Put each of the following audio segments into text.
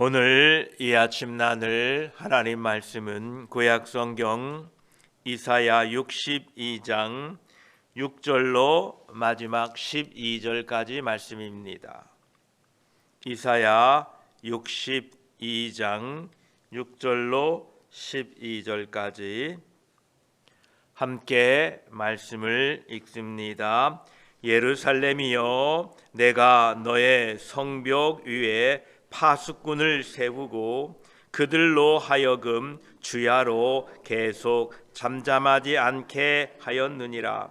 오늘 이 아침 나눌 하나님 말씀은 구약성경 이사야 62장 6절로 마지막 12절까지 말씀입니다. 이사야 62장 6절로 12절까지 함께 말씀을 읽습니다. 예루살렘이여, 내가 너의 성벽 위에 파수꾼을 세우고 그들로 하여금 주야로 계속 잠잠하지 않게 하였느니라.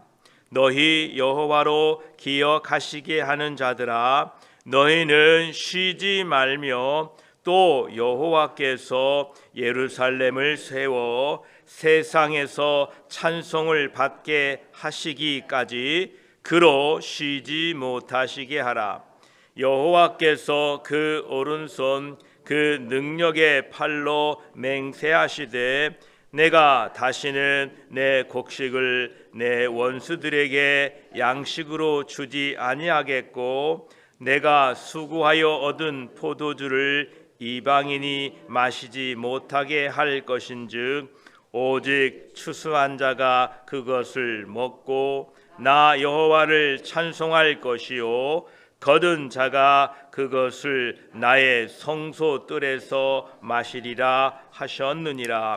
너희 여호와로 기억하시게 하는 자들아, 너희는 쉬지 말며 또 여호와께서 예루살렘을 세워 세상에서 찬송을 받게 하시기까지 그로 쉬지 못하시게 하라. 여호와께서 그 오른손 그 능력의 팔로 맹세하시되 내가 다시는 내 곡식을 내 원수들에게 양식으로 주지 아니하겠고 내가 수고하여 얻은 포도주를 이방인이 마시지 못하게 할 것인즉 오직 추수한 자가 그것을 먹고 나 여호와를 찬송할 것이요 거둔 자가 그것을 나의 성소 뜰에서 마시리라 하셨느니라.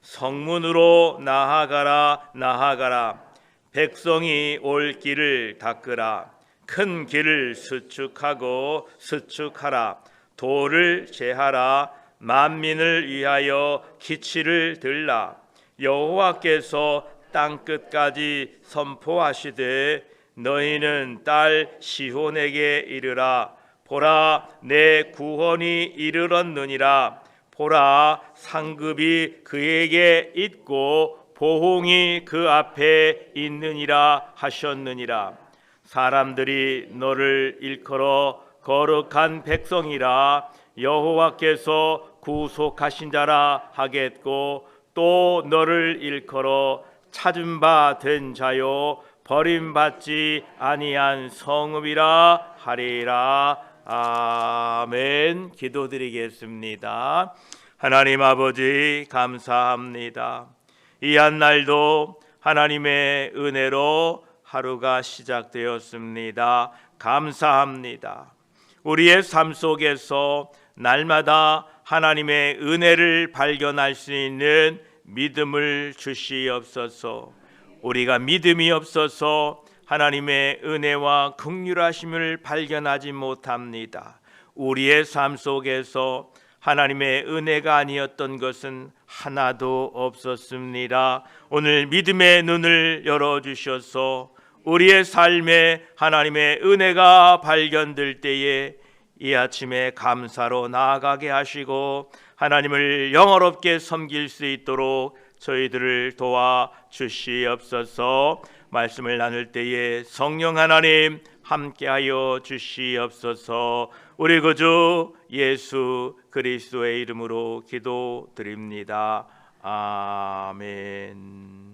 성문으로 나아가라 나아가라. 백성이 올 길을 닦으라. 큰 길을 수축하고 수축하라. 도를 제하라. 만민을 위하여 기치를 들라. 여호와께서 땅 끝까지 선포하시되 너희는 딸 시혼에게 이르라. 보라, 내 구원이 이르렀느니라. 보라, 상급이 그에게 있고 보홍이 그 앞에 있느니라 하셨느니라. 사람들이 너를 일컬어 거룩한 백성이라 여호와께서 구속하신 자라 하겠고 또 너를 일컬어 찾은 바 된 자요 버림받지 아니한 성읍이라 하리라. 아멘. 기도드리겠습니다. 하나님 아버지, 감사합니다. 이 한 날도 하나님의 은혜로 하루가 시작되었습니다. 감사합니다. 우리의 삶 속에서 날마다 하나님의 은혜를 발견할 수 있는 믿음을 주시옵소서. 우리가 믿음이 없어서 하나님의 은혜와 긍휼하심을 발견하지 못합니다. 우리의 삶 속에서 하나님의 은혜가 아니었던 것은 하나도 없었습니다. 오늘 믿음의 눈을 열어주셔서 우리의 삶에 하나님의 은혜가 발견될 때에 이 아침에 감사로 나아가게 하시고 하나님을 영화롭게 섬길 수 있도록 저희들을 도와 주시옵소서. 말씀을 나눌 때에 성령 하나님 함께하여 주시옵소서. 우리 구주 예수 그리스도의 이름으로 기도드립니다. 아멘.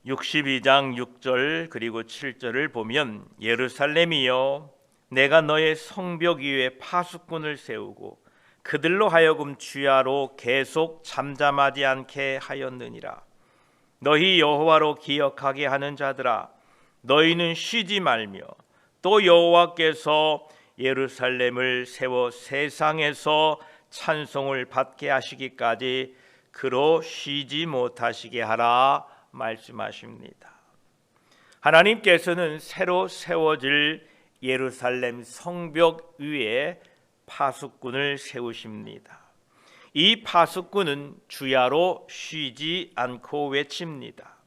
62장 6절 그리고 7절을 보면 예루살렘이여, 내가 너의 성벽 위에 파수꾼을 세우고 그들로 하여금 주야로 계속 잠잠하지 않게 하였느니라. 너희 여호와로 기억하게 하는 자들아, 너희는 쉬지 말며 또 여호와께서 예루살렘을 세워 세상에서 찬송을 받게 하시기까지 그로 쉬지 못하시게 하라 말씀하십니다. 하나님께서는 새로 세워질 예루살렘 성벽 위에 파수꾼을 세우십니다. 이 파수꾼은 주야로 쉬지 않고 외칩니다.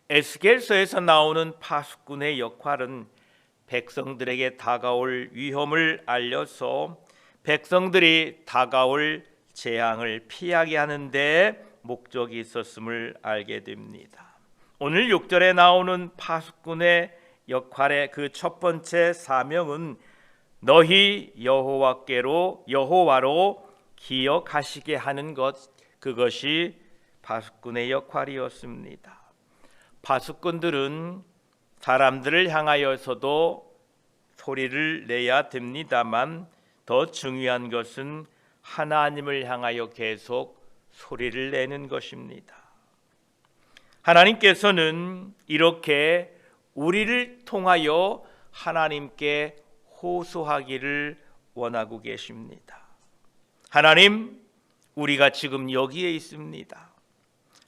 에스겔서에서 나오는 파수꾼의 역할은 백성들에게 다가올 위험을 알려서 백성들이 다가올 재앙을 피하게 하는 데 목적이 있었음을 알게 됩니다. 오늘 6절에 나오는 파수꾼의 역할의 그 첫 번째 사명은 너희 여호와로 기억하시게 하는 것, 그것이 파수꾼의 역할이었습니다. 파수꾼들은 사람들을 향하여서도 소리를 내야 됩니다만 더 중요한 것은 하나님을 향하여 계속 소리를 내는 것입니다. 하나님께서는 이렇게 우리를 통하여 하나님께 호소하기를 원하고 계십니다. 하나님, 우리가 지금 여기에 있습니다.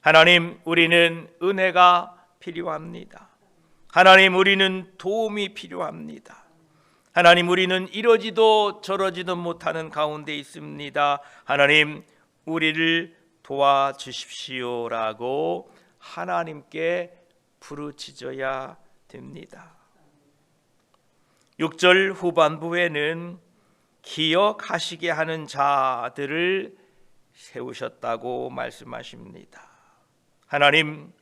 하나님, 우리는 은혜가 필요합니다. 하나님, 우리는 도움이 필요합니다. 하나님, 우리는 이러지도 저러지도 못하는 가운데 있습니다. 하나님, 우리를 도와주십시오라고 하나님께 부르짖어야 됩니다. 6절 후반부에는 기억하시게 하는 자들을 세우셨다고 말씀하십니다. 하나님,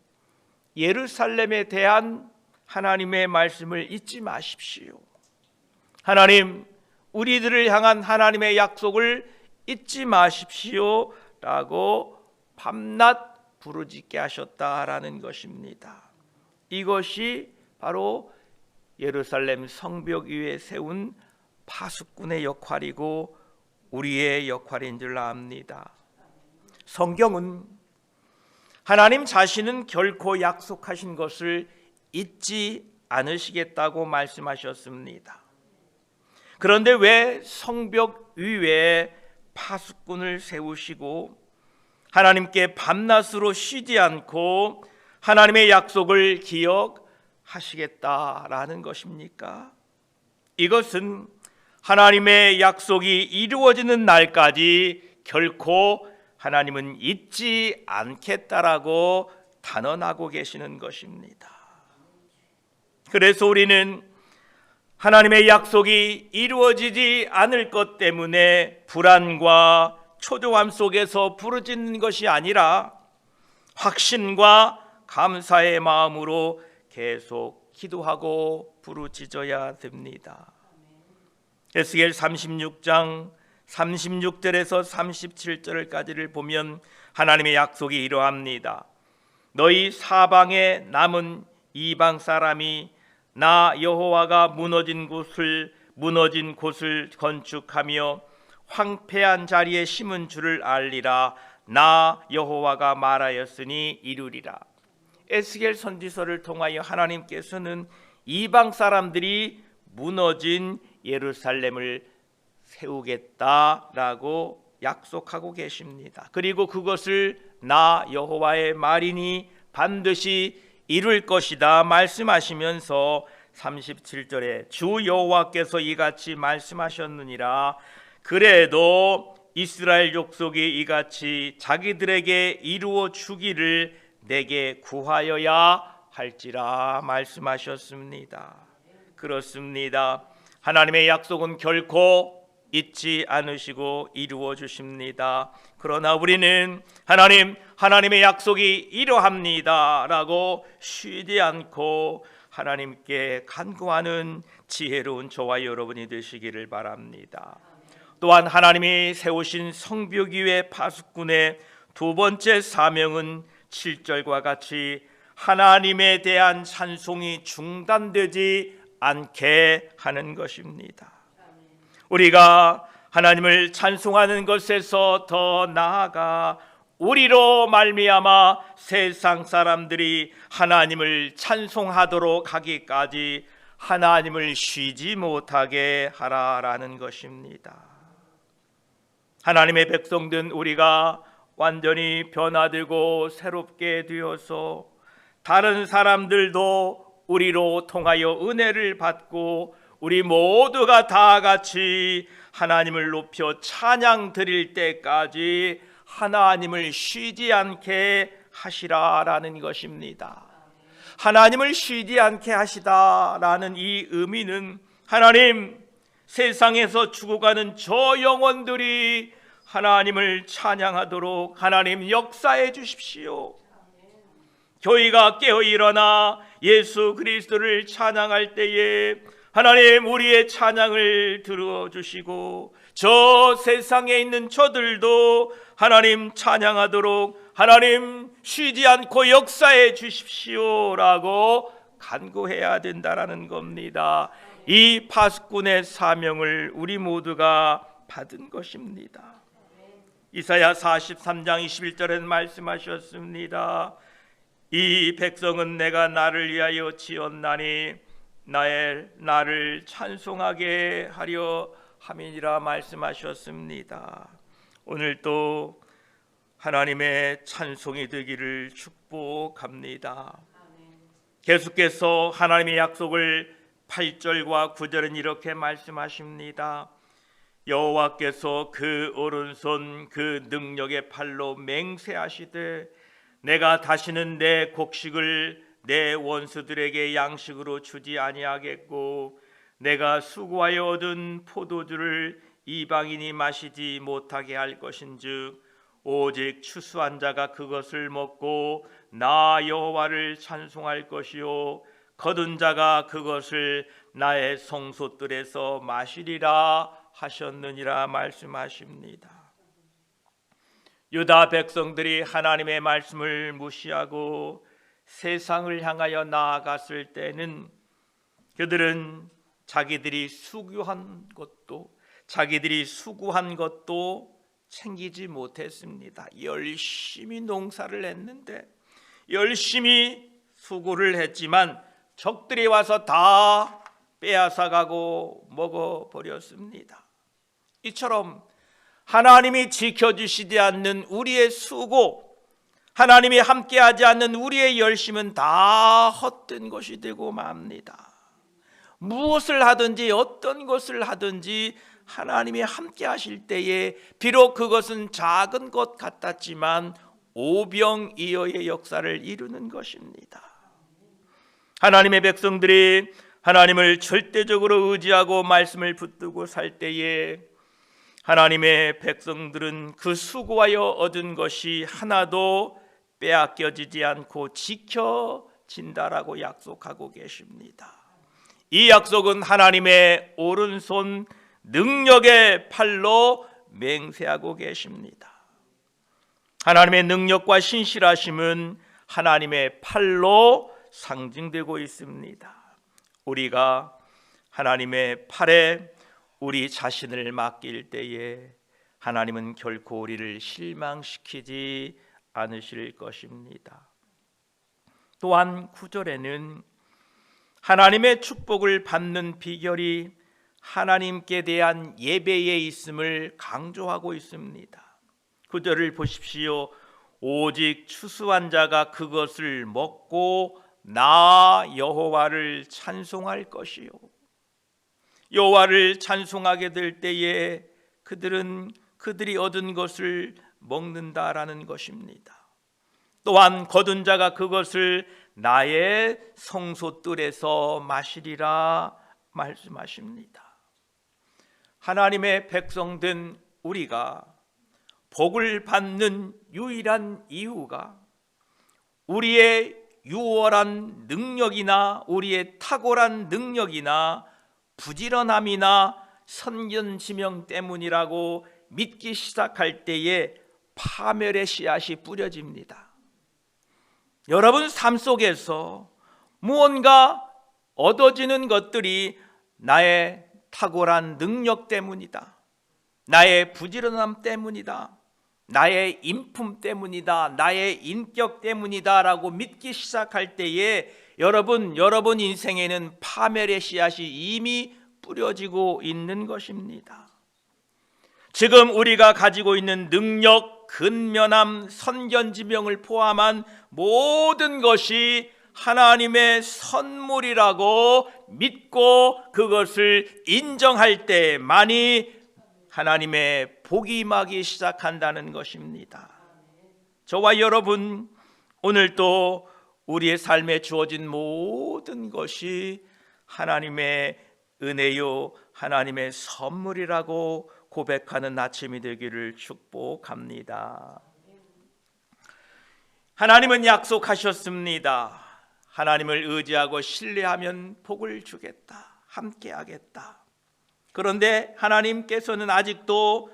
예루살렘에 대한 하나님의 말씀을 잊지 마십시오. 하나님, 우리들을 향한 하나님의 약속을 잊지 마십시오 라고 밤낮 부르짖게 하셨다라는 것입니다. 이것이 바로 예루살렘 성벽 위에 세운 파수꾼의 역할이고 우리의 역할인 줄 압니다. 성경은 하나님 자신은 결코 약속하신 것을 잊지 않으시겠다고 말씀하셨습니다. 그런데 왜 성벽 위에 파수꾼을 세우시고 하나님께 밤낮으로 쉬지 않고 하나님의 약속을 기억하시겠다라는 것입니까? 이것은 하나님의 약속이 이루어지는 날까지 결코 하나님은 잊지 않겠다라고 단언하고 계시는 것입니다. 그래서 우리는 하나님의 약속이 이루어지지 않을 것 때문에 불안과 초조함 속에서 부르짖는 것이 아니라 확신과 감사의 마음으로 계속 기도하고 부르짖어야 됩니다. 에스겔 36장 36절에서 37절까지를 보면 하나님의 약속이 이러합니다. 너희 사방에 남은 이방 사람이 나 여호와가 무너진 곳을 건축하며 황폐한 자리에 심은 줄을 알리라. 나 여호와가 말하였으니 이루리라. 에스겔 선지서를 통하여 하나님께서는 이방 사람들이 무너진 예루살렘을 세우겠다라고 약속하고 계십니다. 그리고 그것을 나 여호와의 말이니 반드시 이룰 것이다 말씀하시면서 37절에 주 여호와께서 이같이 말씀하셨느니라. 그래도 이스라엘 족속이 이같이 자기들에게 이루어 주기를 내게 구하여야 할지라 말씀하셨습니다. 그렇습니다. 하나님의 약속은 결코 잊지 않으시고 이루어 주십니다. 그러나 우리는 하나님의 약속이 이러합니다 라고 쉬지 않고 하나님께 간구하는 지혜로운 저와 여러분이 되시기를 바랍니다. 또한 하나님이 세우신 성벽 위의 파수꾼의 두 번째 사명은 7절과 같이 하나님에 대한 찬송이 중단되지 않게 하는 것입니다. 우리가 하나님을 찬송하는 것에서 더 나아가 우리로 말미암아 세상 사람들이 하나님을 찬송하도록 하기까지 하나님을 쉬지 못하게 하라라는 것입니다. 하나님의 백성된 우리가 완전히 변화되고 새롭게 되어서 다른 사람들도 우리로 통하여 은혜를 받고 우리 모두가 다 같이 하나님을 높여 찬양 드릴 때까지 하나님을 쉬지 않게 하시라라는 것입니다. 하나님을 쉬지 않게 하시다라는 이 의미는 하나님, 세상에서 죽어가는 저 영혼들이 하나님을 찬양하도록 하나님 역사해 주십시오. 교회가 깨어 일어나 예수 그리스도를 찬양할 때에 하나님 우리의 찬양을 들어주시고 저 세상에 있는 저들도 하나님 찬양하도록 하나님 쉬지 않고 역사해 주십시오라고 간구해야 된다라는 겁니다. 이 파수꾼의 사명을 우리 모두가 받은 것입니다. 이사야 43장 21절에 말씀하셨습니다. 이 백성은 내가 나를 위하여 지었나니 나를 찬송하게 하려 함이니라 말씀하셨습니다. 오늘 또 하나님의 찬송이 되기를 축복합니다. 계속해서 하나님의 약속을 8절과 9절은 이렇게 말씀하십니다. 여호와께서 그 오른손 그 능력의 팔로 맹세하시되 내가 다시는 내 곡식을 내 원수들에게 양식으로 주지 아니하겠고 내가 수고하여 얻은 포도주를 이방인이 마시지 못하게 할 것인즉 오직 추수한 자가 그것을 먹고 나 여호와를 찬송할 것이요 거둔 자가 그것을 나의 성소들에서 마시리라 하셨느니라 말씀하십니다. 유다 백성들이 하나님의 말씀을 무시하고 세상을 향하여 나아갔을 때는 그들은 자기들이 수고한 것도 챙기지 못했습니다. 열심히 농사를 했는데 열심히 수고를 했지만 적들이 와서 다 빼앗아가고 먹어버렸습니다. 이처럼 하나님이 지켜주시지 않는 우리의 수고, 하나님이 함께하지 않는 우리의 열심은 다 헛된 것이 되고 맙니다. 무엇을 하든지 어떤 것을 하든지 하나님이 함께하실 때에 비록 그것은 작은 것 같았지만 오병이어의 역사를 이루는 것입니다. 하나님의 백성들이 하나님을 절대적으로 의지하고 말씀을 붙들고 살 때에 하나님의 백성들은 그 수고하여 얻은 것이 하나도 빼앗겨지지 않고 지켜진다라고 약속하고 계십니다. 이 약속은 하나님의 오른손 능력의 팔로 맹세하고 계십니다. 하나님의 능력과 신실하심은 하나님의 팔로 상징되고 있습니다. 우리가 하나님의 팔에 우리 자신을 맡길 때에 하나님은 결코 우리를 실망시키지 않으실 것입니다. 또한 9절에는 하나님의 축복을 받는 비결이 하나님께 대한 예배에 있음을 강조하고 있습니다. 9절을 보십시오. 오직 추수한 자가 그것을 먹고 나 여호와를 찬송할 것이요. 여호와를 찬송하게 될 때에 그들이 얻은 것을 먹는다라는 것입니다. 또한 거둔 자가 그것을 나의 성소뜰에서 마시리라 말씀하십니다. 하나님의 백성된 우리가 복을 받는 유일한 이유가 우리의 유월한 능력이나 우리의 탁월한 능력이나 부지런함이나 선견지명 때문이라고 믿기 시작할 때에 파멸의 씨앗이 뿌려집니다. 여러분 삶 속에서 무언가 얻어지는 것들이 나의 탁월한 능력 때문이다, 나의 부지런함 때문이다, 나의 인품 때문이다, 나의 인격 때문이다 라고 믿기 시작할 때에 여러분 인생에는 파멸의 씨앗이 이미 뿌려지고 있는 것입니다. 지금 우리가 가지고 있는 능력, 근면함, 선견지명을 포함한 모든 것이 하나님의 선물이라고 믿고 그것을 인정할 때만이 하나님의 복이 임하기 시작한다는 것입니다. 저와 여러분, 오늘 또 우리의 삶에 주어진 모든 것이 하나님의 은혜요, 하나님의 선물이라고 고백하는 아침이 되기를 축복합니다. 하나님은 약속하셨습니다. 하나님을 의지하고 신뢰하면 복을 주겠다, 함께하겠다. 그런데 하나님께서는 아직도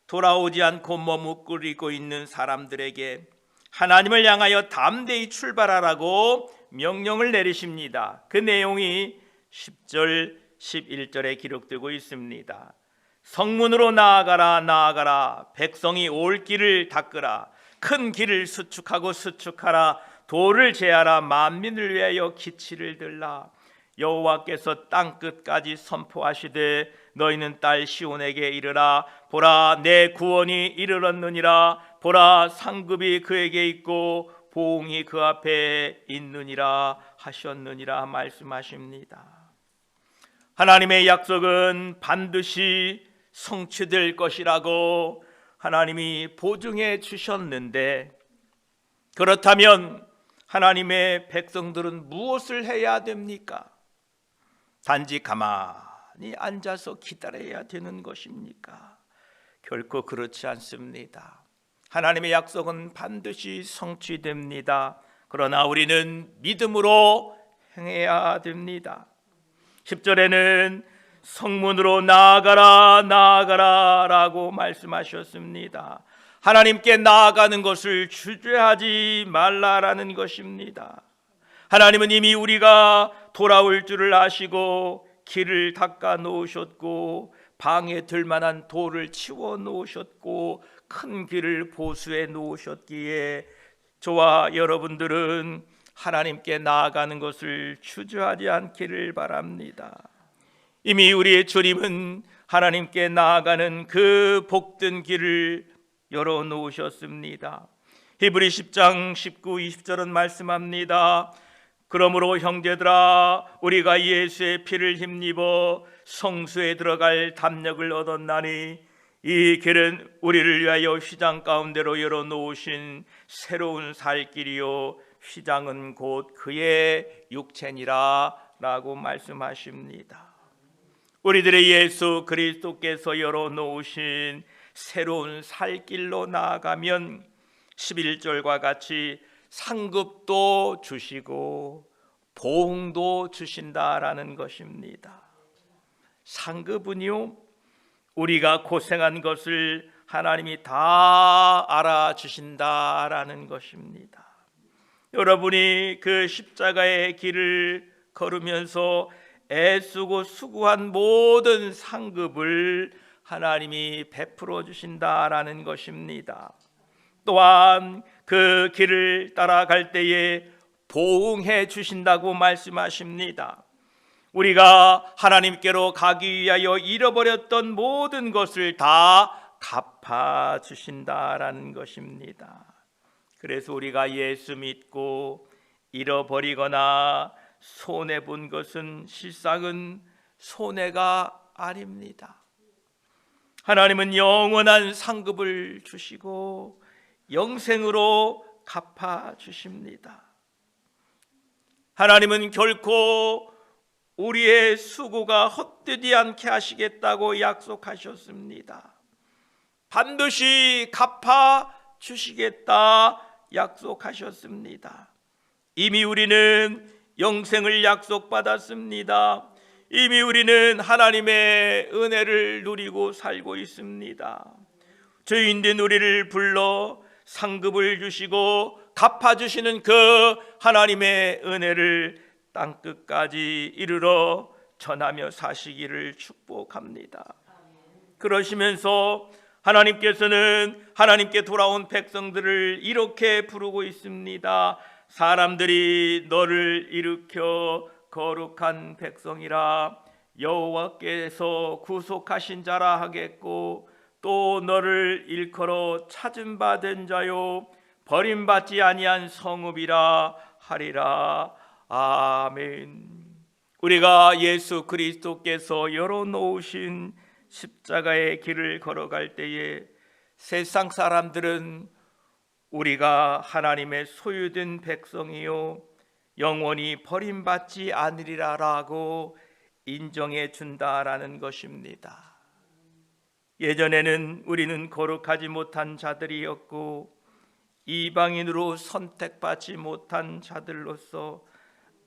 돌아오지 않고 머뭇거리고 있는 사람들에게 하나님을 향하여 담대히 출발하라고 명령을 내리십니다. 그 내용이 10절, 11절에 기록되고 있습니다. 성문으로 나아가라 나아가라, 백성이 올 길을 닦으라, 큰 길을 수축하고 수축하라, 돌을 제하라, 만민을 위하여 기치를 들라. 여호와께서 땅 끝까지 선포하시되 너희는 딸 시온에게 이르라. 보라, 내 구원이 이르렀느니라. 보라, 상급이 그에게 있고 보응이 그 앞에 있느니라 하셨느니라 말씀하십니다. 하나님의 약속은 반드시 성취될 것이라고 하나님이 보증해 주셨는데, 그렇다면 하나님의 백성들은 무엇을 해야 됩니까? 단지 가만히 앉아서 기다려야 되는 것입니까? 결코 그렇지 않습니다. 하나님의 약속은 반드시 성취됩니다. 그러나 우리는 믿음으로 행해야 됩니다. 10절에는 성문으로 나아가라 나아가라 라고 말씀하셨습니다. 하나님께 나아가는 것을 주저하지 말라라는 것입니다. 하나님은 이미 우리가 돌아올 줄을 아시고 길을 닦아 놓으셨고 방에 들만한 돌을 치워 놓으셨고 큰 길을 보수해 놓으셨기에 저와 여러분들은 하나님께 나아가는 것을 주저하지 않기를 바랍니다. 이미 우리의 주님은 하나님께 나아가는 그 복된 길을 열어놓으셨습니다. 히브리 10장 19, 20절은 말씀합니다. 그러므로 형제들아, 우리가 예수의 피를 힘입어 성수에 들어갈 담력을 얻었나니 이 길은 우리를 위하여 휘장 가운데로 열어놓으신 새로운 살 길이요 휘장은 곧 그의 육체니라 라고 말씀하십니다. 우리들의 예수 그리스도께서 열어놓으신 새로운 살 길로 나아가면 11절과 같이 상급도 주시고 보응도 주신다라는 것입니다. 상급은요, 우리가 고생한 것을 하나님이 다 알아주신다라는 것입니다. 여러분이 그 십자가의 길을 걸으면서 애쓰고 수고한 모든 상급을 하나님이 베풀어 주신다라는 것입니다. 또한 그 길을 따라갈 때에 보응해 주신다고 말씀하십니다. 우리가 하나님께로 가기 위하여 잃어버렸던 모든 것을 다 갚아 주신다라는 것입니다. 그래서 우리가 예수 믿고 잃어버리거나 손해본 것은 실상은 손해가 아닙니다. 하나님은 영원한 상급을 주시고 영생으로 갚아 주십니다. 하나님은 결코 우리의 수고가 헛되지 않게 하시겠다고 약속하셨습니다. 반드시 갚아 주시겠다 약속하셨습니다. 이미 우리는 영생을 약속받았습니다. 이미 우리는 하나님의 은혜를 누리고 살고 있습니다. 죄인된 우리를 불러 상급을 주시고 갚아주시는 그 하나님의 은혜를 땅끝까지 이르러 전하며 사시기를 축복합니다. 그러시면서 하나님께서는 하나님께 돌아온 백성들을 이렇게 부르고 있습니다. 사람들이 너를 일으켜 거룩한 백성이라 여호와께서 구속하신 자라 하겠고 또 너를 일컬어 찾은 바 된 자요 버림받지 아니한 성읍이라 하리라. 아멘. 우리가 예수 그리스도께서 열어놓으신 십자가의 길을 걸어갈 때에 세상 사람들은 우리가 하나님의 소유된 백성이요 영원히 버림받지 않으리라라고 인정해 준다라는 것입니다. 예전에는 우리는 거룩하지 못한 자들이었고 이방인으로 선택받지 못한 자들로서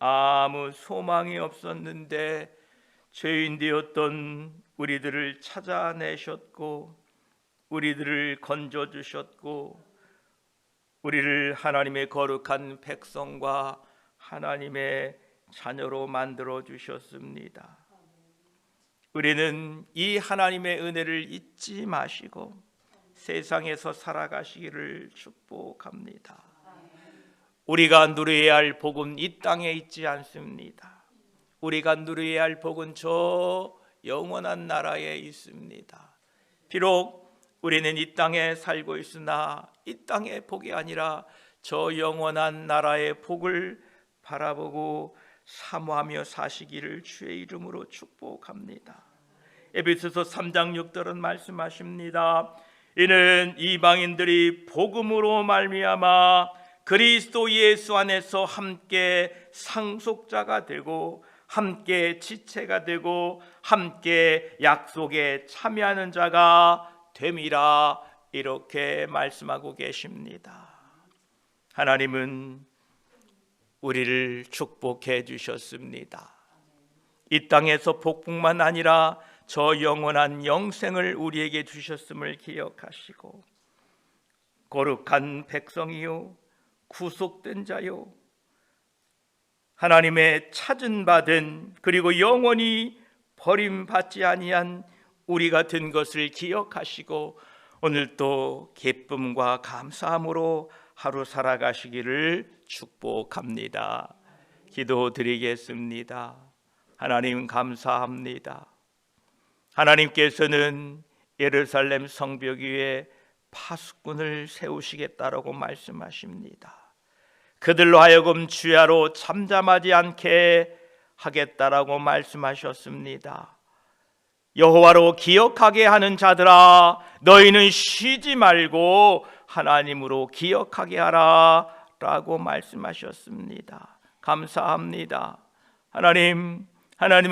아무 소망이 없었는데 죄인 되었던 우리들을 찾아내셨고 우리들을 건져주셨고 우리를 하나님의 거룩한 백성과 하나님의 자녀로 만들어 주셨습니다. 우리는 이 하나님의 은혜를 잊지 마시고 세상에서 살아가시기를 축복합니다. 우리가 누려야 할 복은 이 땅에 있지 않습니다. 우리가 누려야 할 복은 저 영원한 나라에 있습니다. 비록 우리는 이 땅에 살고 있으나 이 땅의 복이 아니라 저 영원한 나라의 복을 바라보고 사모하며 사시기를 주의 이름으로 축복합니다. 에베소서 3장 6절은 말씀하십니다. 이는 이방인들이 복음으로 말미암아 그리스도 예수 안에서 함께 상속자가 되고 함께 지체가 되고 함께 약속에 참여하는 자가 됨이라, 이렇게 말씀하고 계십니다. 하나님은 우리를 축복해 주셨습니다. 이 땅에서 복뿐만 아니라 저 영원한 영생을 우리에게 주셨음을 기억하시고 거룩한 백성이요 구속된 자요 하나님의 찾은 받은 그리고 영원히 버림받지 아니한 우리가 된 것을 기억하시고 오늘도 기쁨과 감사함으로 하루 살아가시기를 축복합니다. 기도드리겠습니다. 하나님 감사합니다. 하나님께서는 예루살렘 성벽 위에 파수꾼을 세우시겠다라고 말씀하십니다. 그들로 하여금 주야로 잠잠하지 않게 하겠다라고 말씀하셨습니다. 여호와로 기억하게 하는 자들아, 너희는 쉬지 말고 하나님으로 기억하게 하라 라고 말씀하셨습니다. 감사합니다. 하나님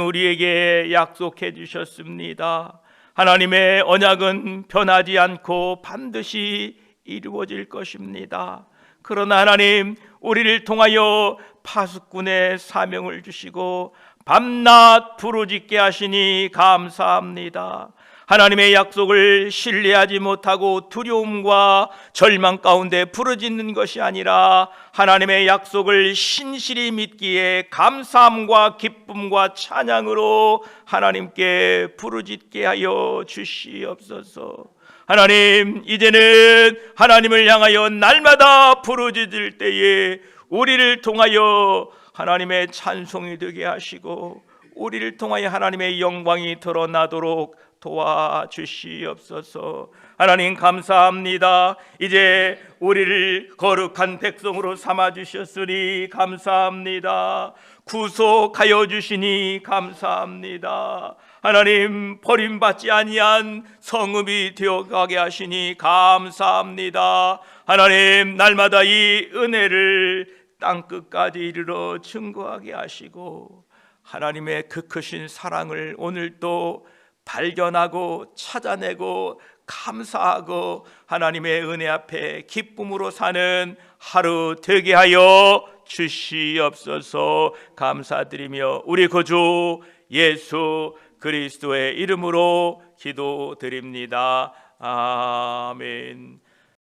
우리에게 약속해 주셨습니다. 하나님의 언약은 변하지 않고 반드시 이루어질 것입니다. 그러나 하나님, 우리를 통하여 파수꾼의 사명을 주시고 밤낮 부르짖게 하시니 감사합니다. 하나님의 약속을 신뢰하지 못하고 두려움과 절망 가운데 부르짖는 것이 아니라 하나님의 약속을 신실히 믿기에 감사함과 기쁨과 찬양으로 하나님께 부르짖게 하여 주시옵소서. 하나님, 이제는 하나님을 향하여 날마다 부르짖을 때에 우리를 통하여 하나님의 찬송이 되게 하시고 우리를 통하여 하나님의 영광이 드러나도록 도와주시옵소서. 하나님 감사합니다. 이제 우리를 거룩한 백성으로 삼아주셨으니 감사합니다. 구속하여 주시니 감사합니다. 하나님, 버림받지 아니한 성읍이 되어가게 하시니 감사합니다. 하나님, 날마다 이 은혜를 땅끝까지 이르러 증거하게 하시고 하나님의 그 크신 사랑을 오늘도 발견하고 찾아내고 감사하고 하나님의 은혜 앞에 기쁨으로 사는 하루 되게 하여 주시옵소서. 감사드리며 우리 구주 예수 그리스도의 이름으로 기도드립니다. 아멘.